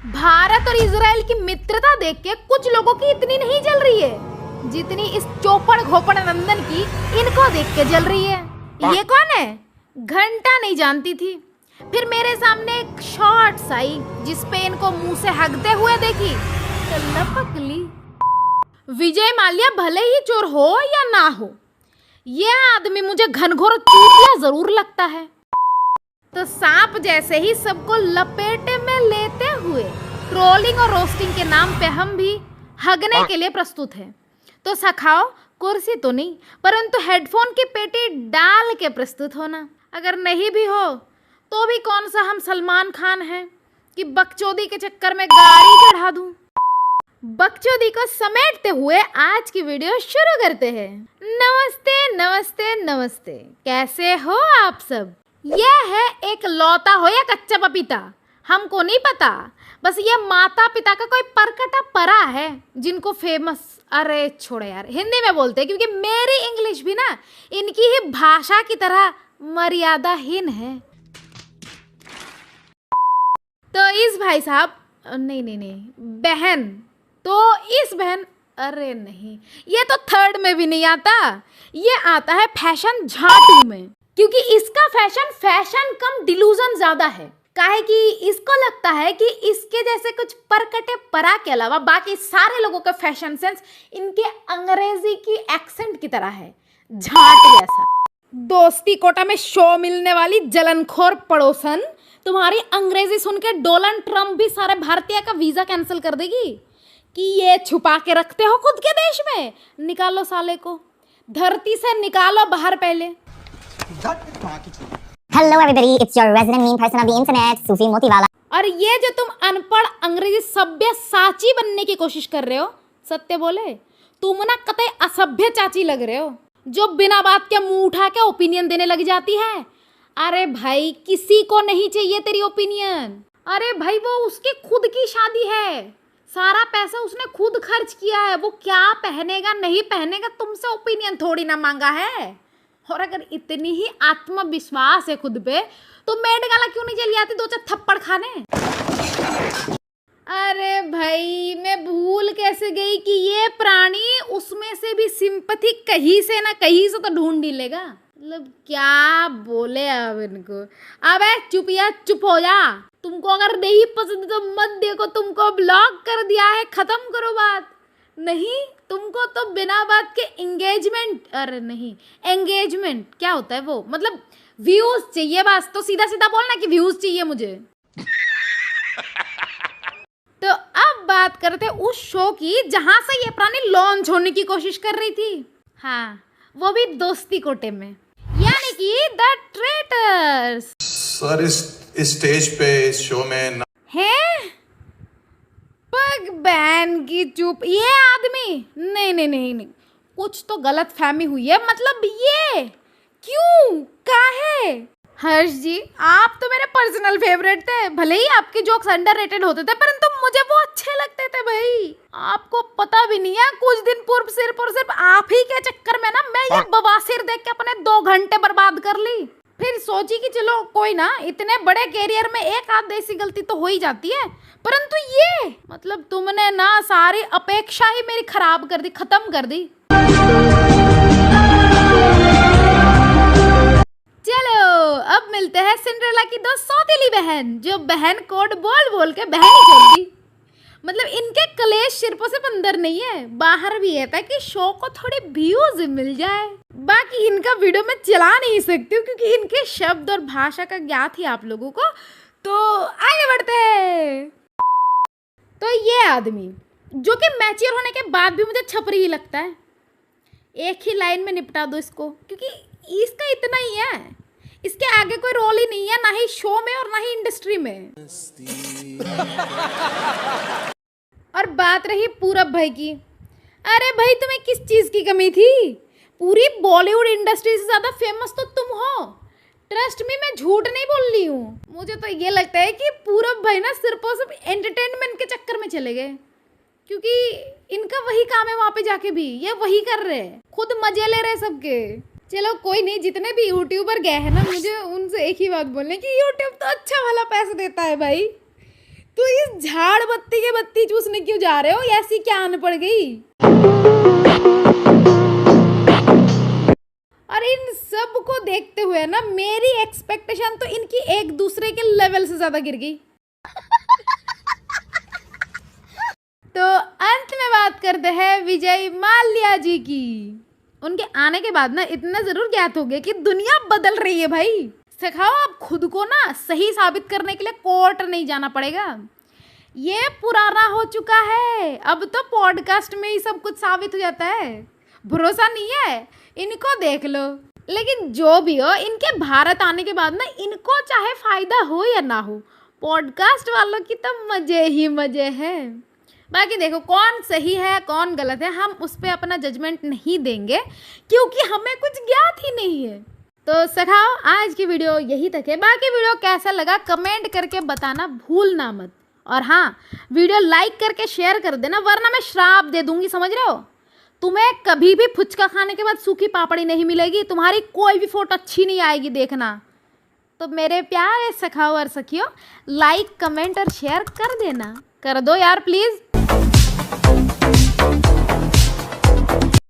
भारत और इजराइल की मित्रता देख के कुछ लोगों की इतनी नहीं जल रही है जितनी इस चौपड़ घोपड़ नंदन की इनको देख के जल रही है। ये कौन है? घंटा नहीं जानती थी। फिर मेरे सामने एक शॉर्ट्स आई जिस पे इनको मुंह से हगते हुए देखी तो लपक ली। विजय माल्या भले ही चोर हो या ना हो, ये आदमी मुझे घनघोर चूतिया जरूर लगता है। तो सांप जैसे ही सबको लपेटे में लेते हुए ट्रोलिंग और रोस्टिंग के नाम पे हम भी हगने के लिए प्रस्तुत हैं। तो सखाओ, कुर्सी तो नहीं परंतु हेडफोन की पेटी डाल के प्रस्तुत होना। अगर नहीं भी हो तो भी कौन सा हम सलमान खान हैं कि बकचोदी के चक्कर में गाड़ी चढ़ा दूं। बकचोदी को समेटते हुए आज की वीडियो शुरू करते हैं। नमस्ते नमस्ते नमस्ते, कैसे हो आप सब? यह है एक लौता हो या कच्चा पपीता, हमको नहीं पता। बस ये माता पिता का कोई परकटा परा है जिनको फेमस, अरे छोड़ो यार, हिंदी में बोलते हैं क्योंकि मेरी इंग्लिश भी ना इनकी ही भाषा की तरह मर्यादाहीन है। तो इस भाई साहब, नहीं बहन, तो इस बहन, अरे नहीं, ये तो थर्ड में भी नहीं आता, ये आता है फैशन झाटू में। क्योंकि इसका फैशन कम डिलूजन ज्यादा है। काहे कि इसको लगता है कि इसके जैसे कुछ परकटे परा के अलावा बाकी सारे लोगों का फैशन सेंस इनके अंग्रेजी की एक्सेंट की तरह है, झाट जैसा। दोस्ती कोटा में शो मिलने वाली जलनखोर पड़ोसन तुम्हारी अंग्रेजी सुन के डोनाल्ड ट्रम्प भी सारे भारतीय का वीजा कैंसिल कर देगी कि ये छुपा के रखते हो खुद के देश में। निकालो साले को, धरती से निकालो बाहर पहले। Hello everybody, it's your resident mean person of the internet, सूफी मोतीवाला। और ये जो तुम अनपढ़ अंग्रेजी सभ्य साची बनने की कोशिश कर रहे हो, सत्य बोले तुम ना कतई असभ्य चाची लग रहे हो जो बिना बात के मुंह उठा के ओपिनियन देने लग जाती है। अरे भाई, किसी को नहीं चाहिए तेरी ओपिनियन। अरे भाई, वो उसकी खुद की शादी है, सारा पैसा उसने खुद खर्च किया है, वो क्या पहनेगा नहीं पहनेगा तुमसे ओपिनियन थोड़ी ना मांगा है। और अगर इतनी ही आत्मविश्वास है खुद पे तो मेड गाला क्यों नहीं चली आती दो चार थप्पड़ खाने? अरे भाई, मैं भूल कैसे गई कि ये प्राणी उसमें से भी सिंपैथी कहीं से ना कहीं से तो ढूंढ ही लेगा। मतलब क्या बोले अब इनको। अबे चुप हो जा। तुमको अगर नहीं पसंद तो मत देखो, तुमको ब्लॉक कर दिया है, खत्म करो बात। नहीं, तुमको तो बिना बात के एंगेजमेंट, अरे नहीं, एंगेजमेंट क्या होता है वो, मतलब व्यूज चाहिए बस। तो सीधा सीधा बोलना कि व्यूज चाहिए मुझे। तो अब बात करते हैं उस शो की जहां से ये प्राणी लॉन्च होने की कोशिश कर रही थी। हाँ, वो भी दोस्ती कोटे में, यानी कि द ट्रेटर्स। सर, इस स्टेज पे इस शो में है पग बैन की चुप। ये आदमी, नहीं, कुछ तो गलत फहमी हुई है। मतलब ये क्यों, काहे? हर्ष जी, आप तो मेरे पर्सनल फेवरेट थे। भले ही आपके जोक्स अंडररेटेड होते थे परंतु मुझे वो अच्छे लगते थे भाई। आपको पता भी नहीं है, कुछ दिन पूर्व सिर्फ और सिर्फ आप ही के चक्कर में ना मैं ये बवासीर देख के अपने 2 घंटे बर्बाद कर ली। फिर सोची कि चलो कोई ना, इतने बड़े कैरियर में एक आध ऐसी गलती तो हो ही जाती है, परंतु ये मतलब तुमने ना सारी अपेक्षा ही मेरी खराब कर दी, खत्म कर दी। चलो अब मिलते हैं सिंड्रेला की 2 सौतेली बहन, जो बहन कोड बोल के बहन ही चल दी। मतलब इनके कलेश सिर्फों से अंदर नहीं है, बाहर भी है, ताकि शो को थोड़ी व्यूज मिल जाए। बाकी इनका वीडियो में चला नहीं सकती हूँ क्योंकि इनके शब्द और भाषा का ज्ञात ही आप लोगों को। तो आगे बढ़ते हैं। तो ये आदमी जो कि मैच्योर होने के बाद भी मुझे छपरी ही लगता है, एक ही लाइन में निपटा दो इसको, क्योंकि इसका इतना ही है, इसके आगे कोई रोल ही नहीं है, ना ही शो में और ना ही इंडस्ट्री में। और बात रही पूरब भाई की, अरे भाई तुम्हें किस चीज की कमी थी? पूरी बॉलीवुड इंडस्ट्री से ज्यादा फेमस तो तुम हो। ट्रस्ट मी, मैं झूठ नहीं बोल रही हूँ। मुझे तो ये लगता है कि पूरब भाई ना सिर्फ और सिर्फ एंटरटेनमेंट के चक्कर में चले गए, क्योंकि इनका वही काम है, वहां पे जाके भी ये वही कर रहे हैं, खुद मजे ले रहे सबके। चलो कोई नहीं, जितने भी यूट्यूबर गए हैं ना, मुझे उनसे एक ही बात बोलने की यूट्यूब तो अच्छा वाला पैसा देता है भाई। तो इस झाड़ बत्ती के बत्ती चूसने क्यों जा रहे हो? ऐसी क्या आन पड़ गई? और इन सब को देखते हुए ना मेरी एक्सपेक्टेशन तो इनकी एक दूसरे के लेवल से ज्यादा गिर गई। तो अंत में बात करते हैं विजय माल्या जी की। उनके आने के बाद ना इतना जरूर ज्ञात हो गया कि दुनिया बदल रही है भाई। सिखाओ अब खुद को ना सही साबित करने के लिए कोर्ट नहीं जाना पड़ेगा। ये पुराना हो चुका है, अब तो पॉडकास्ट में ही सब कुछ साबित हो जाता है। भरोसा नहीं है? इनको देख लो। लेकिन जो भी हो, इनके भारत आने के बाद ना इनको चाहे फायदा हो या ना हो, पॉडकास्ट वालों की तो मजे ही मजे हैं। बाकी देखो कौन सही है कौन गलत है, हम उस पर अपना जजमेंट नहीं देंगे क्योंकि हमें कुछ ज्ञात ही नहीं है। तो सखाओ आज की वीडियो यही तक है। बाकी वीडियो कैसा लगा कमेंट करके बताना भूलना मत। और हाँ, वीडियो लाइक करके शेयर कर देना, वरना मैं श्राप दे दूंगी, समझ रहे हो? तुम्हें कभी भी फुचका खाने के बाद सूखी पापड़ी नहीं मिलेगी, तुम्हारी कोई भी फोटो अच्छी नहीं आएगी देखना। तो मेरे प्यारे सखाओ और सखियों, लाइक कमेंट और शेयर कर देना, कर दो यार प्लीज़।